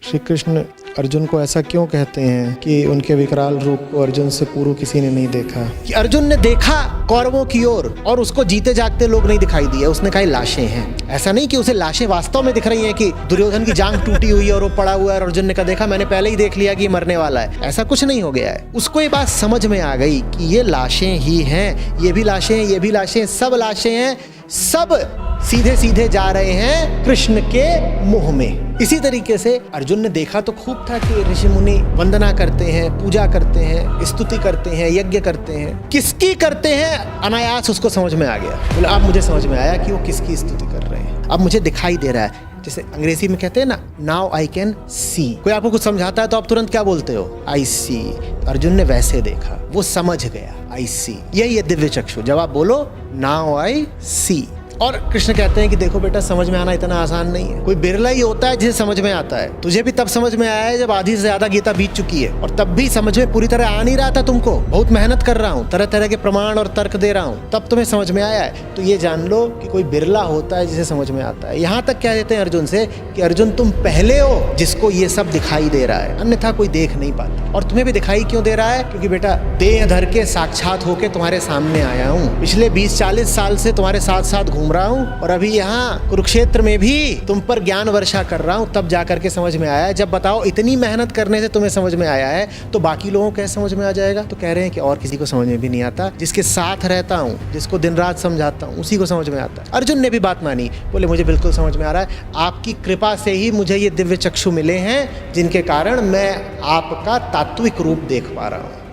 श्री कृष्ण अर्जुन को ऐसा क्यों कहते हैं कि उनके विकराल रूप को अर्जुन से पूर्व किसी ने नहीं देखा? कि अर्जुन ने देखा कौरवों की ओर और उसको जीते जागते लोग नहीं दिखाई दिए, उसने कहा लाशें हैं। ऐसा नहीं कि उसे लाशें वास्तव में दिख रही हैं कि दुर्योधन की जांघ टूटी हुई है और वो पड़ा हुआ है और अर्जुन ने कहा देखा मैंने पहले ही देख लिया कि ये मरने वाला है। ऐसा कुछ नहीं हो गया है। उसको ये बात समझ में आ गई कि ये लाशें ही हैं, ये भी लाशें हैं, ये भी लाशें हैं, सब लाशें हैं, सब सीधे सीधे जा रहे हैं कृष्ण के मुंह में। इसी तरीके से अर्जुन ने देखा तो खूब था कि ऋषि मुनि वंदना करते हैं, पूजा करते हैं, स्तुति करते हैं, यज्ञ करते हैं। किसकी करते हैं अनायास उसको समझ में आ गया। बोले अब मुझे समझ में आया कि वो किसकी स्तुति कर रहे हैं, अब मुझे दिखाई दे रहा है। जैसे अंग्रेजी में कहते हैं ना, नाउ आई कैन सी। कोई आपको कुछ समझाता है तो आप तुरंत क्या बोलते हो? आई सी। अर्जुन ने वैसे देखा, वो समझ गया, आई सी। यही है दिव्य चक्षु। जब आप बोलो नाउ आई सी। और कृष्ण कहते हैं कि देखो बेटा, समझ में आना इतना आसान नहीं है। कोई बिरला ही होता है जिसे समझ में आता है। तुझे भी तब समझ में आया है जब आधी से ज्यादा गीता बीत चुकी है, और तब भी समझ में पूरी तरह आ नहीं रहा था तुमको। बहुत मेहनत कर रहा हूँ, तरह तरह के प्रमाण और तर्क दे रहा हूँ, तब तुम्हें समझ में आया है। तो ये जान लो कि कोई बिरला होता है जिसे समझ में आता है। यहाँ तक कह देते हैं अर्जुन से कि अर्जुन तुम पहले हो जिसको ये सब दिखाई दे रहा है, अन्यथा कोई देख नहीं पाता। और तुम्हें भी दिखाई क्यों दे रहा है? क्योंकि बेटा देह धर के साक्षात होके तुम्हारे सामने आया हूँ। पिछले 20-40 साल से तुम्हारे साथ साथ घूम रहा हूँ, और अभी यहाँ कुरुक्षेत्र में भी तुम पर ज्ञान वर्षा कर रहा हूँ, तब जाकर के समझ में आया है। जब बताओ इतनी मेहनत करने से तुम्हें समझ में आया है, तो बाकी लोगों को कैसे समझ में आ जाएगा? तो कह रहे हैं कि और किसी को समझ में भी नहीं आता। जिसके साथ रहता हूँ, जिसको दिन रात समझाता हूँ, उसी को समझ में आता है। अर्जुन ने भी बात मानी, बोले मुझे बिल्कुल समझ में आ रहा है। आपकी कृपा से ही मुझे ये दिव्य चक्षु मिले हैं, जिनके कारण मैं आपका तात्विक रूप देख पा रहा हूँ।